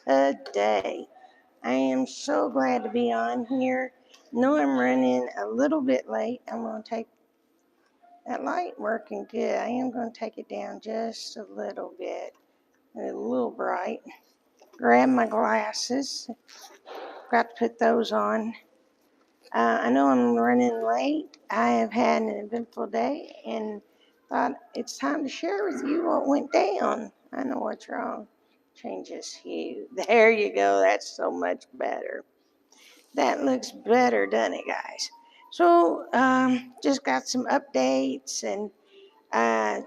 today. I am so glad to be on here. Know I'm running a little bit late. I'm going to take that light working good. I am going to take it down just a little bit. A little bright. Grab my glasses. Got to put those on. I know I'm running late. I have had an eventful day and thought it's time to share with you what went down. I know what's wrong. Change this hue. There you go. That's so much better. That looks better, doesn't it, guys? So, just got some updates and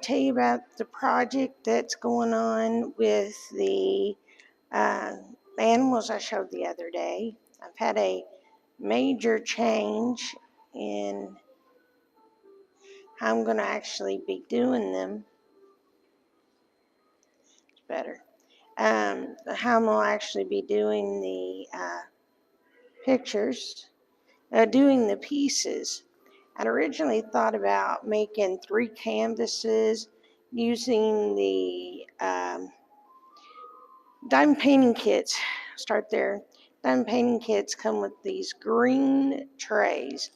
tell you about the project that's going on with the animals I showed the other day. I've had a major change in how I'm going to actually be doing them. It's better. How I'm going to actually be doing the pictures, doing the pieces. I'd originally thought about making 3 canvases using the diamond painting kits. Start there. Diamond painting kits come with these green trays.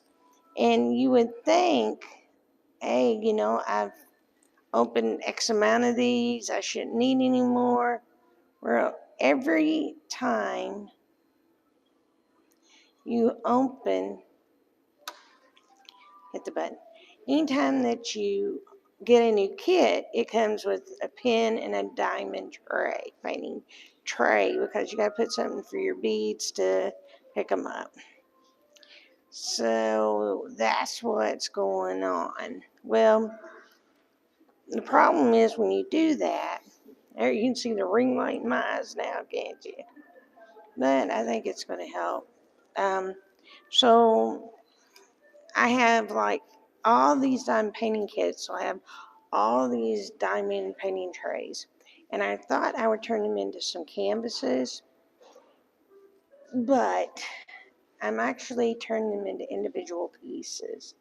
And you would think, hey, I've opened X amount of these. I shouldn't need any more. Well, every time you open, hit the button. Anytime that you get a new kit, it comes with a pin and a diamond tray, painting tray, because you got to put something for your beads to pick them up. So that's what's going on. Well, the problem is when you do that, there you can see the ring light in my eyes now, can't you? But I think it's going to help. So I have like all these diamond painting kits. So I have all these diamond painting trays. And I thought I would turn them into some canvases. But I'm actually turning them into individual pieces.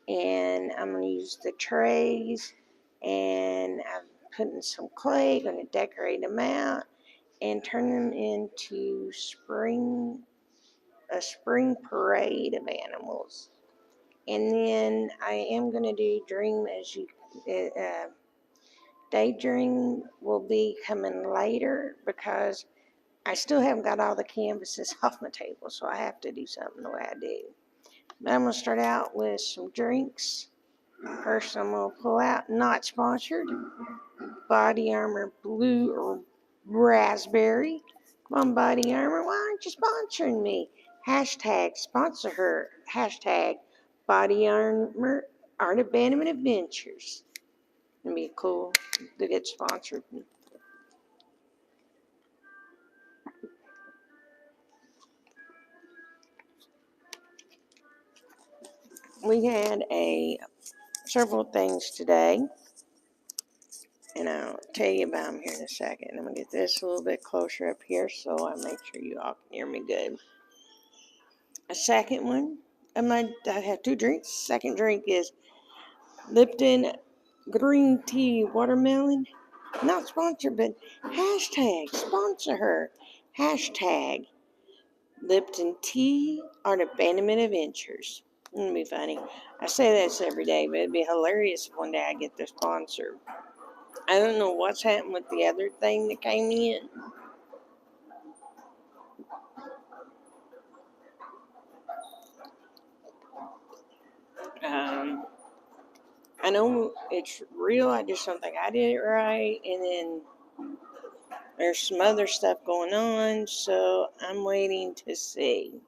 And I'm going to use the trays. And I'm putting some clay, going to decorate them out. And turn them into a spring parade of animals. And then I am going to do daydream will be coming later because I still haven't got all the canvases off my table, so I have to do something the way I do. But I'm going to start out with some drinks. First, I'm going to pull out, not sponsored, Body Armor Blue or Raspberry. Come on, Body Armor, why aren't you sponsoring me? Hashtag sponsor her. Hashtag Body Armor Art Abandonment Adventures. It'd be cool to get sponsored. We had several things today, and I'll tell you about them here in a second. I'm going to get this a little bit closer up here so I make sure you all can hear me good. A second one, I have 2 drinks. Second drink is Lipton Green Tea Watermelon. Not sponsored, but hashtag sponsor her. Hashtag Lipton Tea Art Abandonment Adventures. It'd be funny. I say this every day, but it'd be hilarious if one day I get the sponsor. I don't know what's happened with the other thing that came in. I know it's real. I just don't think I did it right. And then there's some other stuff going on, so I'm waiting to see.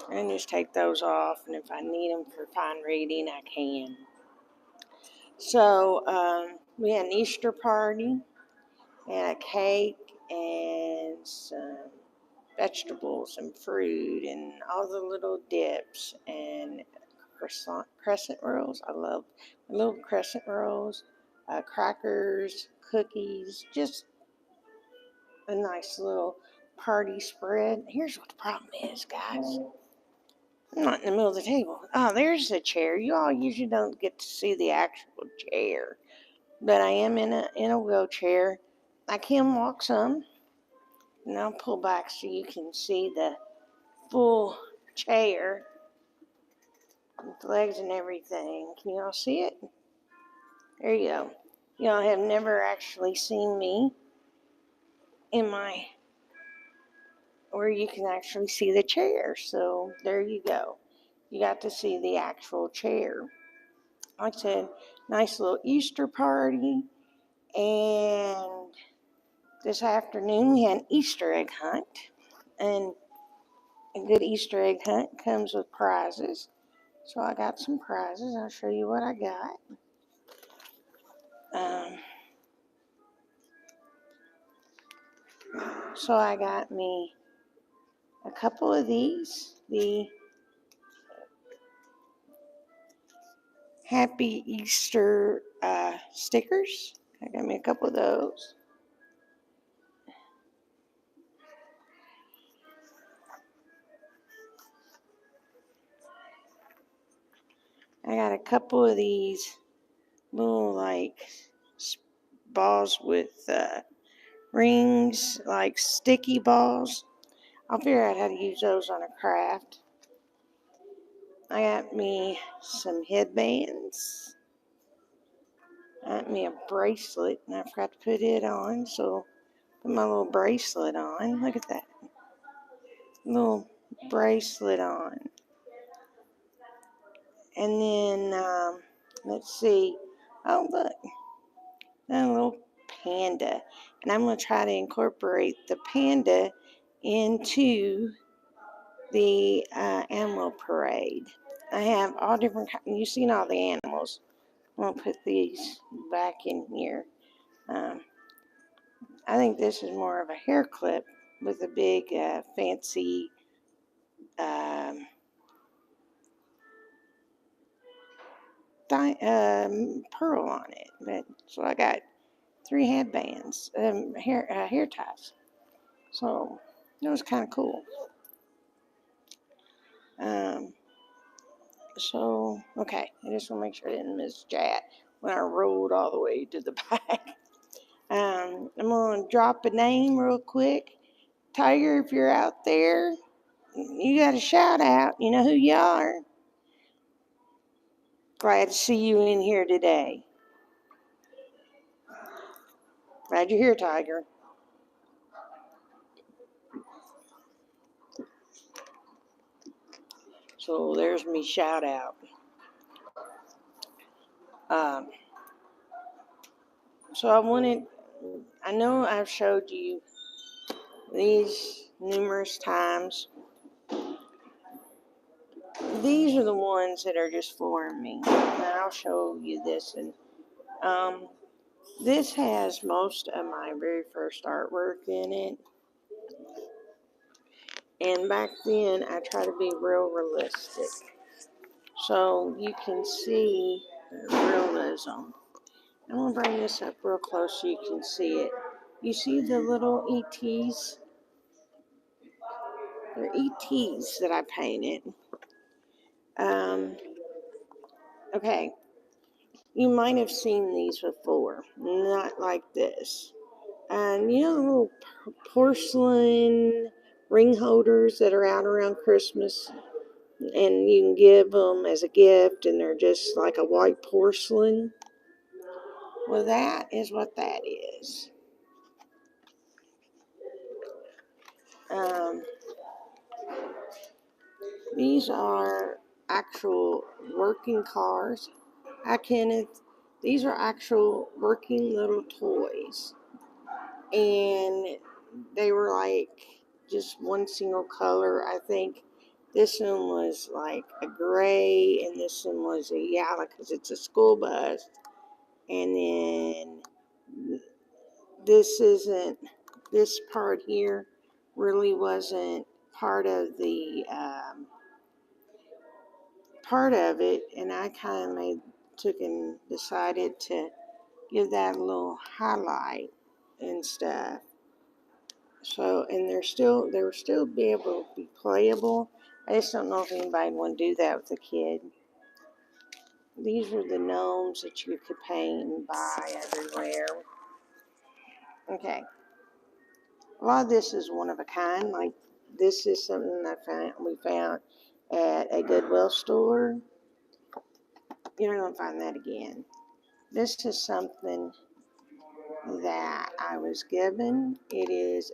I can just take those off, and if I need them for fine reading, I can. So we had an Easter party, and a cake, and some vegetables and fruit, and all the little dips, and crescent rolls. I love little crescent rolls, crackers, cookies, just a nice little party spread. Here's what the problem is, guys. I'm not in the middle of the table. Oh, there's the chair. You all usually don't get to see the actual chair, but I am in a wheelchair. I can walk some, And I'll pull back so you can see the full chair with legs and everything. Can you all see it? There you go. Y'all have never actually seen me in my, where you can actually see the chair. So there you go. You got to see the actual chair. Like I said, nice little Easter party. And this afternoon we had an Easter egg hunt. And a good Easter egg hunt comes with prizes. So I got some prizes. I'll show you what I got. So I got me a couple of these. The Happy Easter stickers. I got me a couple of those. I got a couple of these little like balls with rings, like sticky balls. I'll figure out how to use those on a craft. I got me some headbands. I got me a bracelet, and I forgot to put it on, so put my little bracelet on. Look at that. Little bracelet on. And then, let's see. Oh, look. A little panda. And I'm going to try to incorporate the panda into the animal parade. I have all different kinds. You've seen all the animals. I'm going to put these back in here. I think this is more of a hair clip with a big fancy pearl on it. But so I got 3 headbands, hair ties. So it was kind of cool. Okay, I just want to make sure I didn't miss Jat when I rolled all the way to the back. I'm going to drop a name real quick. Tiger, if you're out there, you got a shout out. You know who you are. Glad to see you in here today. Glad you're here, Tiger. So there's me shout out. So I know I've showed you these numerous times. These are the ones that are just flooring me. And I'll show you this. And this has most of my very first artwork in it. And back then, I try to be real realistic. So you can see the realism. I'm going to bring this up real close so you can see it. You see the little ETs? They're ETs that I painted. Okay, you might have seen these before. Not like this. And you know the little porcelain ring holders that are out around Christmas? And you can give them as a gift, and they're just like a white porcelain. Well, that is what that is. These are actual working cars. Hi, Kenneth. These are actual working little toys. And they were like just one single color. I think this one was like a gray, and this one was a yellow because it's a school bus. And then this part here really wasn't part of the part of it, and I kind of decided to give that a little highlight and stuff. So, and they were still be able to be playable. I just don't know if anybody would want to do that with a kid. These are the gnomes that you could paint and buy everywhere. Okay. A lot of this is one of a kind. Like this is something we found at a Goodwill store. You're not gonna find that again. This is something that I was given. It's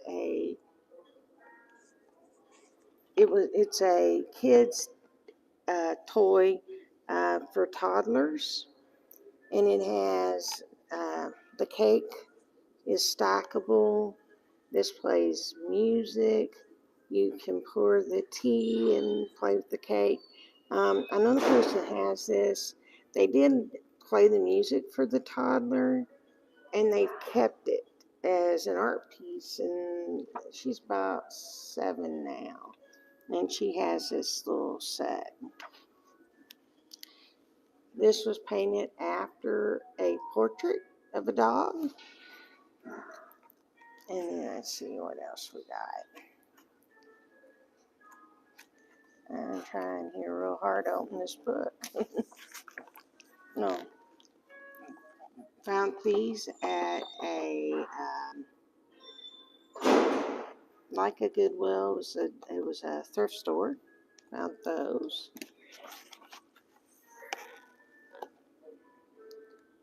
a kid's toy for toddlers, and it has the cake is stackable. This plays music. You can pour the tea and play with the cake. Another person has this. They did play the music for the toddler, and they've kept it as an art piece. And she's about 7 now, and she has this little set. This was painted after a portrait of a dog. And then let's see what else we got. I'm trying here real hard to open this book. No. Found these at like a Goodwill. It was a thrift store. Found those.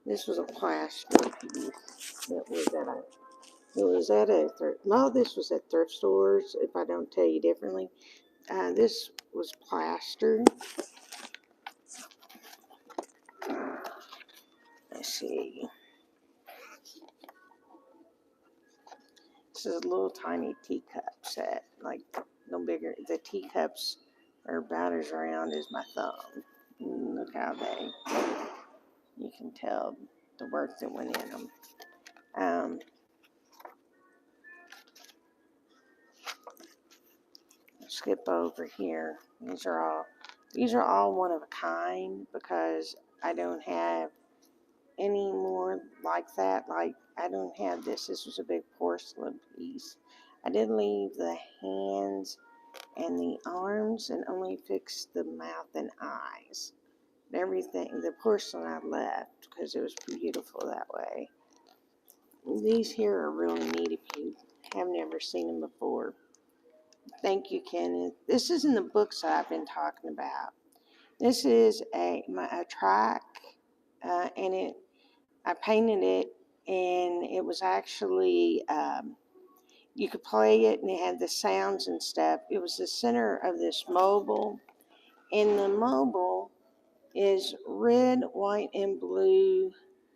This was a plaster piece that was at a thrift. No, this was at thrift stores. If I don't tell you differently, this was plaster. Let's see. This is a little tiny teacup set, like no bigger. The teacups are about as round as my thumb. And look how you can tell the work that went in them. Skip over here. These are all one of a kind because I don't have any more like that. Like I don't have this. This was a big porcelain piece. I did leave the hands and the arms and only fixed the mouth and eyes. Everything, the porcelain I left because it was beautiful that way. These here are really neat if you have never seen them before. Thank you, Kenneth. This isn't the books I've been talking about. This is a track, and I painted it, and it was actually you could play it, and it had the sounds and stuff. It was the center of this mobile, and the mobile is red, white, and blue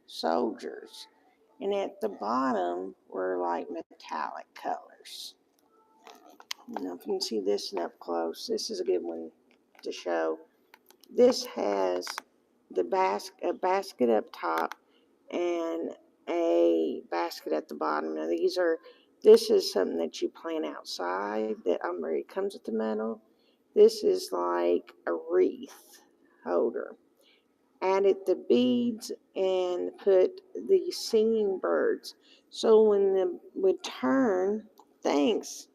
soldiers, and at the bottom were like metallic colors. Now, if you can see this one up close, this is a good one to show. This has a basket up top and a basket at the bottom. Now, this is something that you plant outside that it comes with the metal. This is like a wreath holder. Added the beads and put the singing birds. So when they would turn, thanks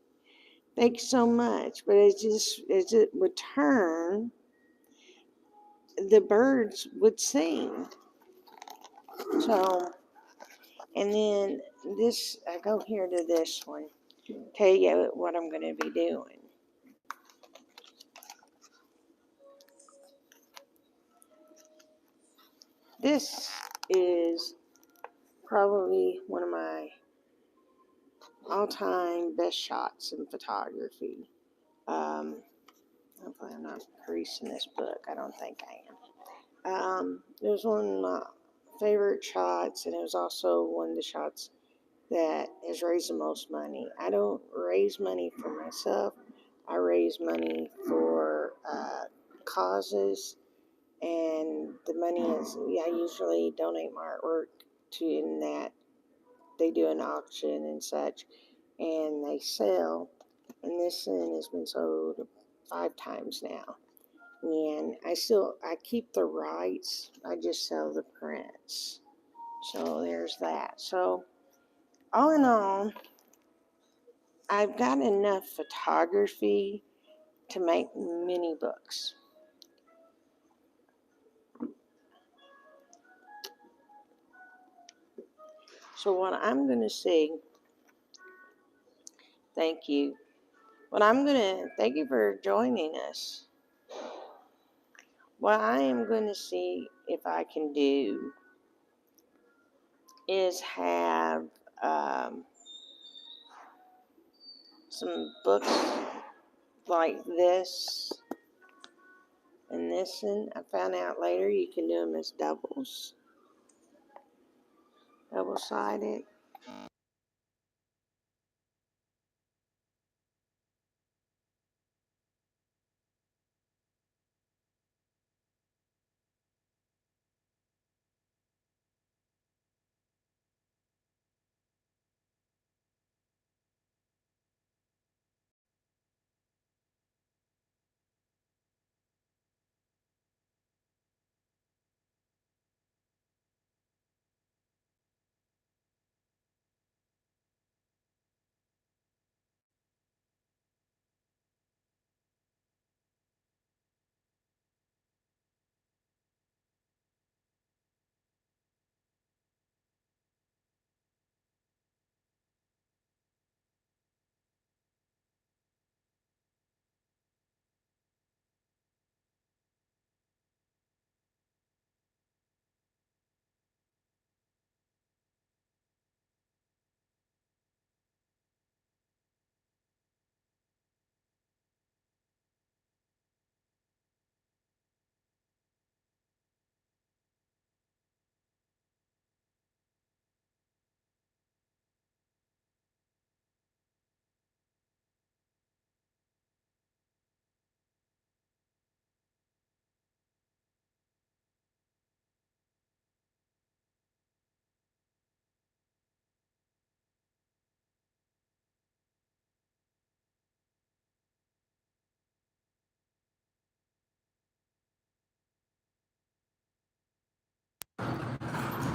so much. But as it would turn, the birds would sing. So, and then I go here to this one, tell you what I'm going to be doing. This is probably one of my all-time best shots in photography. Hopefully I'm not creasing this book. I don't think I am. It was one of my favorite shots, and it was also one of the shots that has raised the most money. I don't raise money for myself. I raise money for causes, and the money I usually donate my artwork to in that they do an auction and such, and they sell. And this one has been sold 5 times now. And I keep the rights. I just sell the prints. So there's that. So all in all, I've got enough photography to make many books. So what I'm going to see Thank you. Well, I'm going to thank you for joining us. What I am going to see if I can do is have some books like this and this. And I found out later you can do them as double-sided.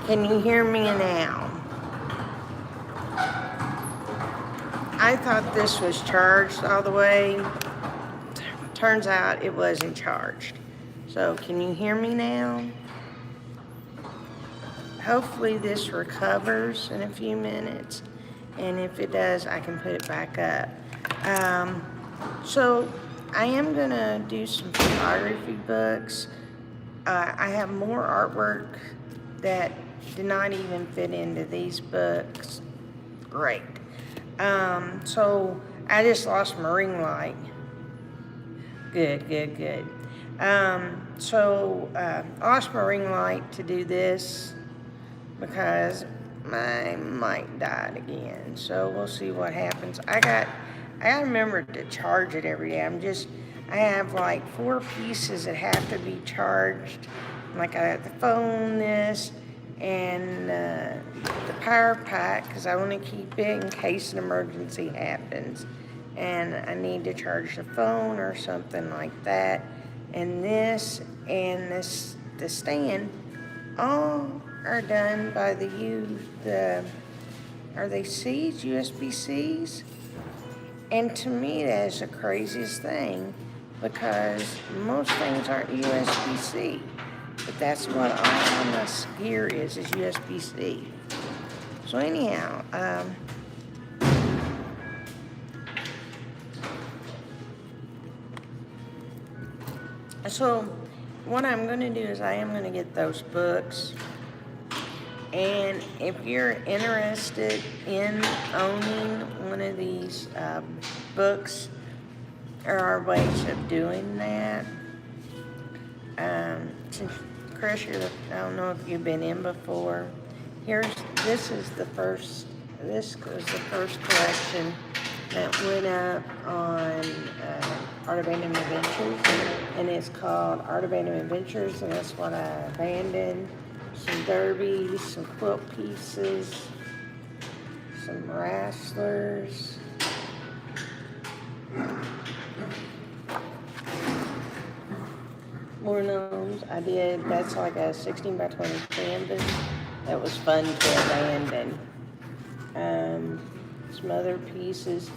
Can you hear me now? I thought this was charged all the way. Turns out it wasn't charged. So can you hear me now? Hopefully this recovers in a few minutes. And if it does, I can put it back up. So I am going to do some photography books. I have more artwork that did not even fit into these books. Great. So I just lost my ring light. Good. I lost my ring light to do this because my mic died again. So we'll see what happens. I gotta remember to charge it every day. I have like 4 pieces that have to be charged. Like I have the phone, this, and the power pack, because I want to keep it in case an emergency happens. And I need to charge the phone or something like that. And this and the stand, all are done by are they C's, USB-C's? And to me, that is the craziest thing, because most things aren't USB-C. But that's what all my gear is USB-C. So anyhow, so what I'm going to do is I am going to get those books. And if you're interested in owning one of these books, there are ways of doing that. Chris, I don't know if you've been in before. This was the first collection that went up on Art Abandoned Adventures, and it's called Art Abandoned Adventures, and that's what I abandoned. Some derbies, some quilt pieces, some wrestlers, more gnomes. That's like a 16 by 20 canvas. That was fun to abandon. Some other pieces.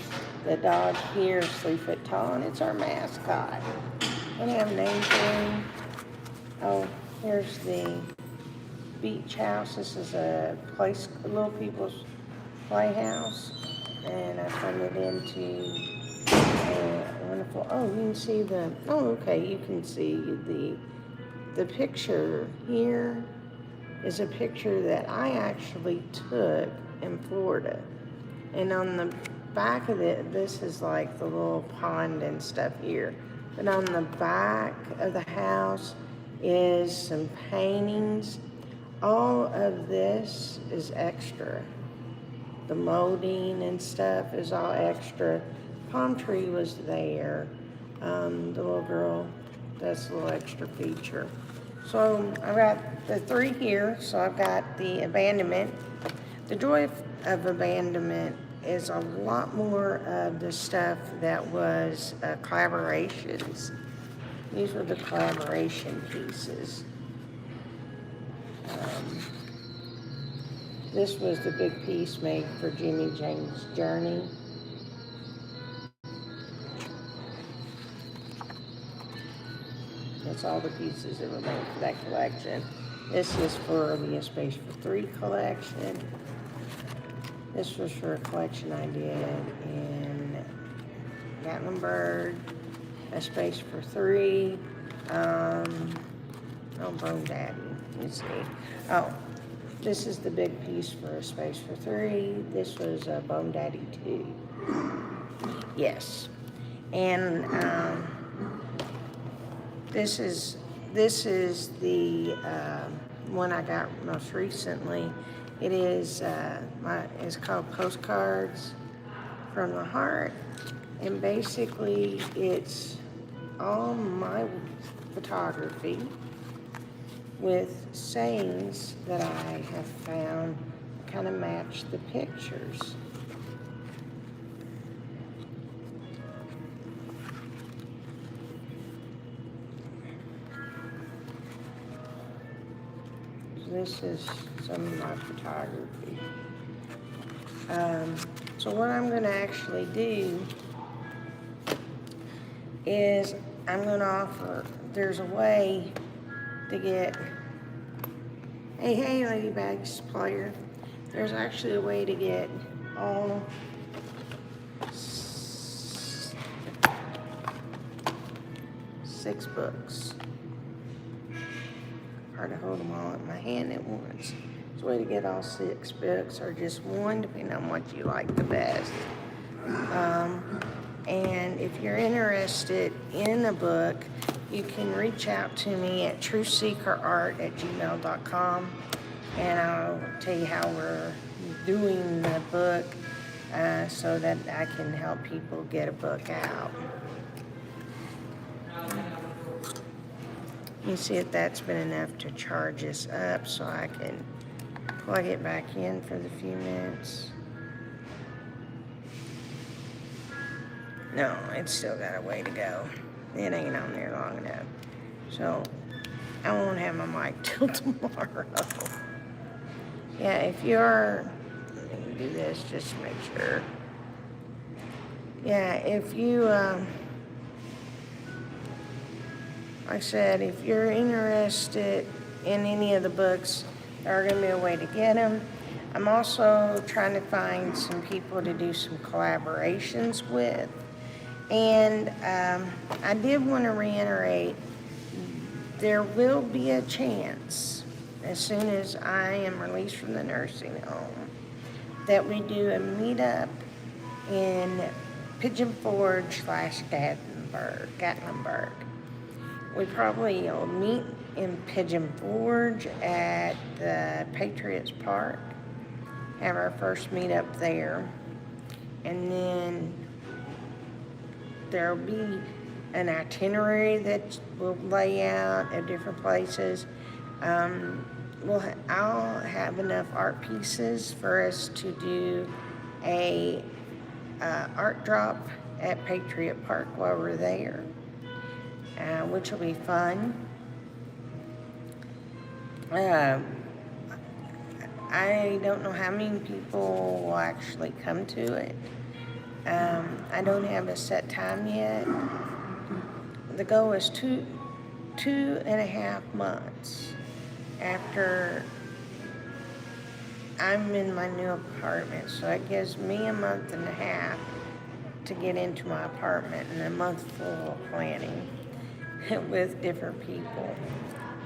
The dog here is 3 foot tall, and it's our mascot. I don't have a name for him. Oh, here's the beach house. This is a little people's playhouse. and I turned it into a wonderful, oh, you can see you can see the picture here is a picture that I actually took in Florida. And on the back of it, this is like the little pond and stuff here. But on the back of the house is some paintings. All of this is extra. The molding and stuff is all extra. Palm tree was there. The little girl, that's a little extra feature. So I've got the three here. So I've got the abandonment. The joy of abandonment is a lot more of the stuff that was collaborations. These were the collaboration pieces. This was the big piece made for Jimmy James' Journey. That's all the pieces that were made for that collection. This is for the A Space for Three collection. This was for a collection I did in Gatlinburg, A Space for Three. Bone Daddy, you see. Oh, this is the big piece for A Space for Three. This was Bone Daddy 2. Yes. And this is the one I got most recently. It is it's called Postcards from the Heart, and basically it's all my photography with sayings that I have found kind of match the pictures. This is some of my photography. So what I'm going to actually do is I'm going to offer, there's a way to get, hey, Ladybag Supplier, there's actually a way to get all 6 books. Hard to hold them all in my hand at once. There's a way to get all 6 books, or just one, depending on what you like the best. And if you're interested in a book, you can reach out to me at truthseekerart@gmail.com, and I'll tell you how we're doing the book so that I can help people get a book out. You see if that's been enough to charge us up so I can plug it back in for the few minutes. No, it's still got a way to go. It ain't on there long enough. So I won't have my mic till tomorrow. Yeah, if you're, let me do this just to make sure. Yeah, if you, like I said, if you're interested in any of the books, there are going to be a way to get them. I'm also trying to find some people to do some collaborations with. And I did want to reiterate, there will be a chance, as soon as I am released from the nursing home, that we do a meetup in Pigeon Forge / Gatlinburg. We probably will meet in Pigeon Forge at the Patriots Park, have our first meetup there, and then there'll be an itinerary that we'll lay out at different places. I'll have enough art pieces for us to do a art drop at Patriot Park while we're there, which will be fun. I don't know how many people will actually come to it. I don't have a set time yet. The goal is two and a half months after I'm in my new apartment, so it gives me a month and a half to get into my apartment and a month full of planning with different people.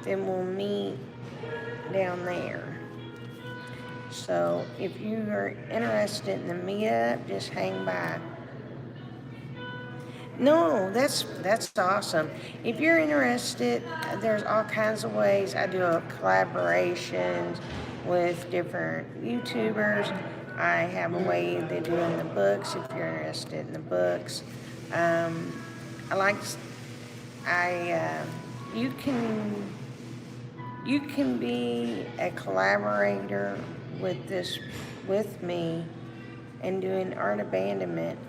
Then we'll meet down there. So if you are interested in the meetup, just hang by. No, that's awesome. If you're interested, there's all kinds of ways. I do collaborations with different YouTubers. I have a way to do in the books if you're interested in the books. I like I you can be a collaborator with me and doing art abandonment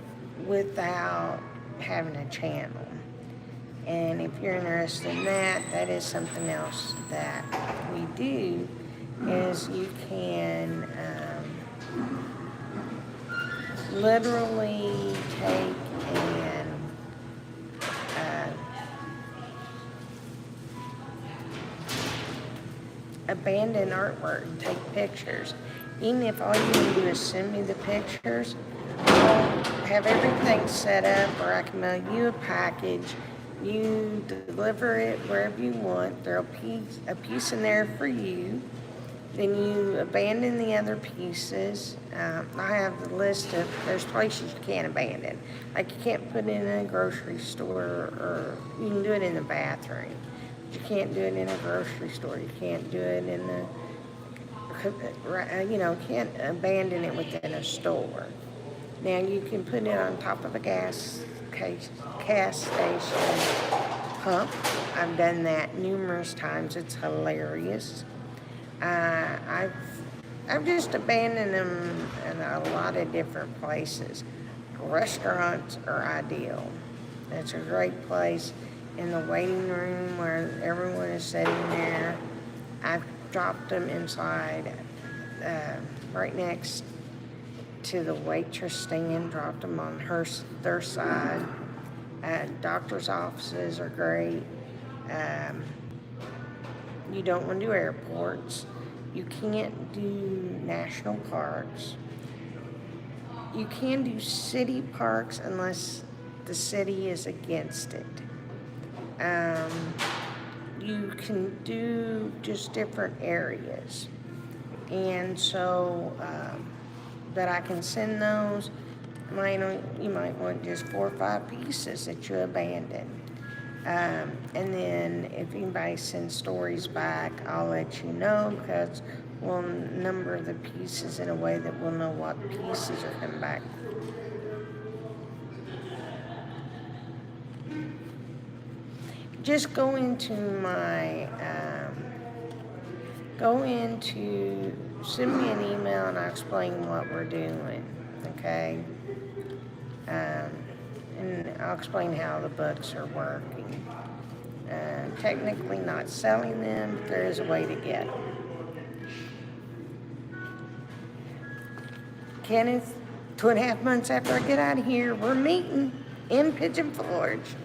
without having a channel. And if you're interested in that, that is something else that we do, is you can literally take and abandon artwork and take pictures. Even if all you can do is send me the pictures, I'll have everything set up, or I can mail you a package. You deliver it wherever you want. There'll be a piece in there for you. Then you abandon the other pieces. I have the list of, there's places you can't abandon. Like you can't put it in a grocery store, or you can do it in the bathroom. You can't do it in a grocery store. You can't do it in can't abandon it within a store. Now you can put it on top of a gas station pump. I've done that numerous times. It's hilarious. I've just abandoned them in a lot of different places. Restaurants are ideal. It's a great place. In the waiting room where everyone is sitting there, I've dropped them inside, right next to the waitress stand, dropped them on their side. Doctor's offices are great. You don't want to do airports. You can't do national parks. You can do city parks unless the city is against it. You can do just different areas. And so, that I can send those. You might want just 4 or 5 pieces that you abandon. And then if anybody sends stories back, I'll let you know, because we'll number the pieces in a way that we'll know what pieces are coming back. Just go into send me an email and I'll explain what we're doing, okay? And I'll explain how the books are working. Technically not selling them, but there is a way to get them. Kenneth, 2.5 months after I get out of here, we're meeting in Pigeon Forge.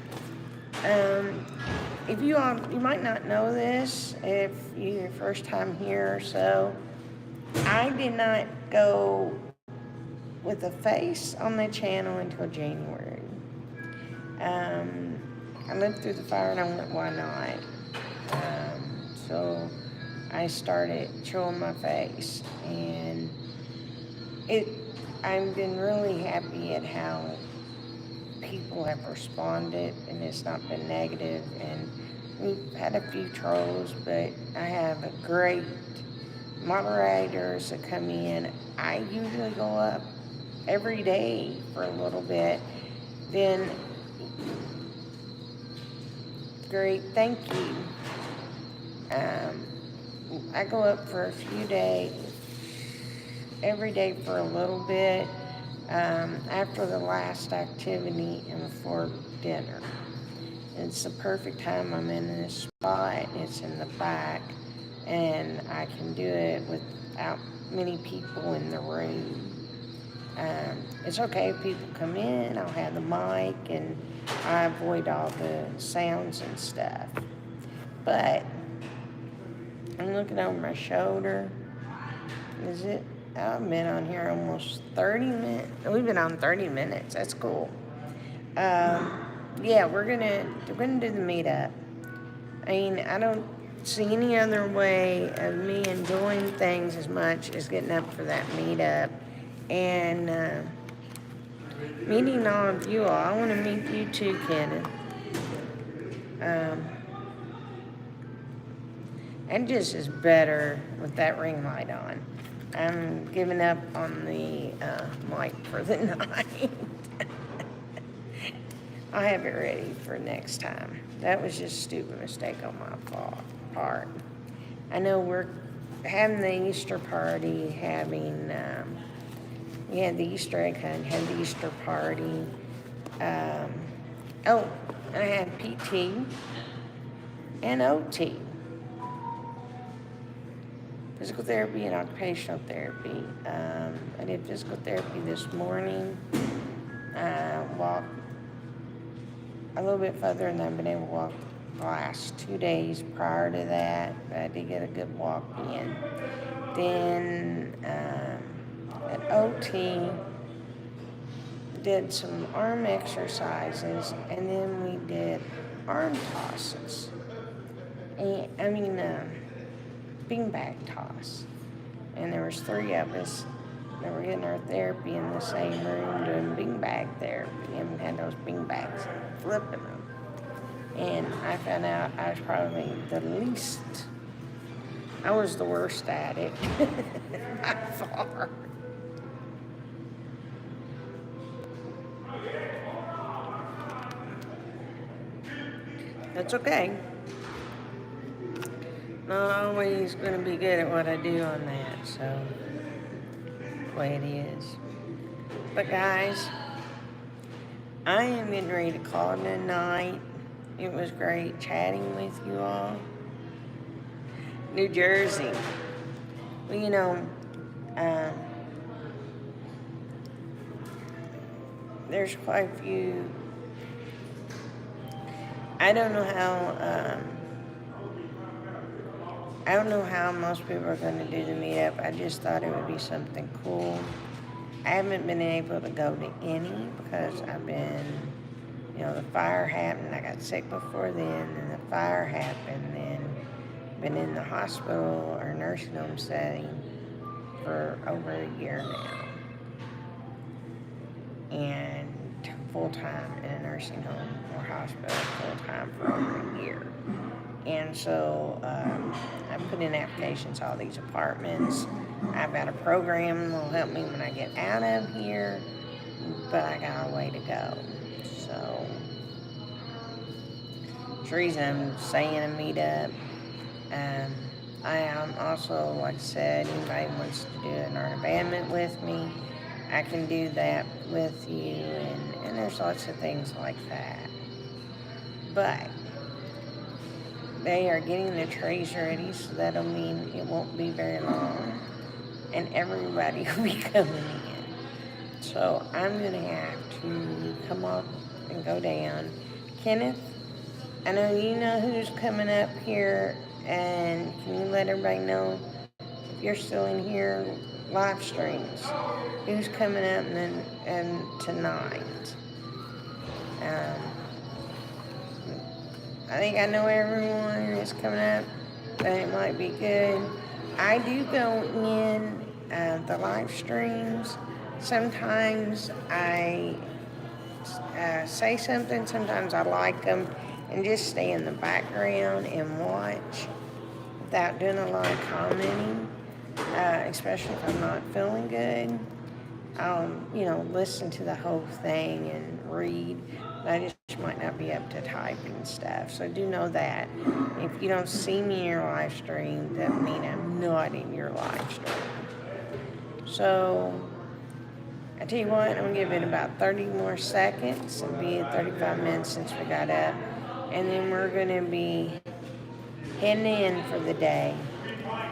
If you might not know this, if you're your first time here or so, I did not go with a face on the channel until January. I lived through the fire and I went, why not? So I started showing my face, and I've been really happy at how people have responded, and it's not been negative. And we've had a few trolls, but I have a great moderators that come in. I usually go up every day for a little bit. Then, great, thank you. I go up for a few days, every day for a little bit, after the last activity and before dinner. It's the perfect time. I'm in this spot, it's in the back, and I can do it without many people in the room. It's okay if people come in, I'll have the mic, and I avoid all the sounds and stuff. But I'm looking over my shoulder. Is it? I've been on here almost 30 minutes. We've been on 30 minutes. That's cool. Yeah, we're gonna do the meetup. I mean, I don't see any other way of me enjoying things as much as getting up for that meetup and meeting all of you all. I want to meet you too, Kenneth. And just is better with that ring light on. I'm giving up on the light for the night. I'll have it ready for next time. That was just a stupid mistake on my part. I know we're having the Easter party, we had the Easter egg hunt, had the Easter party. I had PT and OT. Physical therapy and occupational therapy. I did physical therapy this morning. I walked a little bit further than I've been able to walk the last 2 days prior to that, but I did get a good walk in. Then at OT, did some arm exercises, and then we did arm tosses. Beanbag toss. And there was 3 of us that were getting our therapy in the same room doing beanbag therapy, and we had those beanbags flipping them. And I found out I was probably I was the worst at it by far. That's okay. Not always going to be good at what I do on that, so that's the way it is. But guys, I am getting ready to call it a night. It was great chatting with you all. New Jersey. Well, there's quite a few. I don't know how most people are going to do the meetup. I just thought it would be something cool. I haven't been able to go to any because I've been, the fire happened. I got sick before then, and the fire happened, and been in the hospital or nursing home setting for over a year now. And full-time in a nursing home or hospital full-time for over a year. And so I put in applications to all these apartments. I've got a program that will help me when I get out of here, but I got a way to go. So that's the reason I'm saying a meetup. I am also, like I said, anybody wants to do an art abandonment with me, I can do that with you, and there's lots of things like that. But they are getting the trays ready, so that'll mean it won't be very long, and everybody will be coming in. So I'm going to have to come up and go down. Kenneth, I know you know who's coming up here, and can you let everybody know if you're still in here, live streams, who's coming up and tonight? I think I know everyone that's coming up, but it might be good. I do go in the live streams. Sometimes I say something, sometimes I like them, and just stay in the background and watch without doing a lot of commenting, especially if I'm not feeling good. I'll, listen to the whole thing and read, but I just might not be up to typing stuff. So do know that. If you don't see me in your live stream, that means I'm not in your live stream. So I tell you what, I'm going to give it about 30 more seconds. It'll be 35 minutes since we got up. And then we're going to be heading in for the day.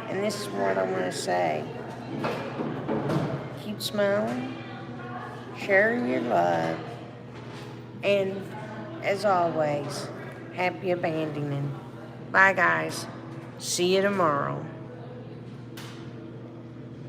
And this is what I want to say. Keep smiling, sharing your love, and as always, happy abandoning. Bye, guys. See you tomorrow.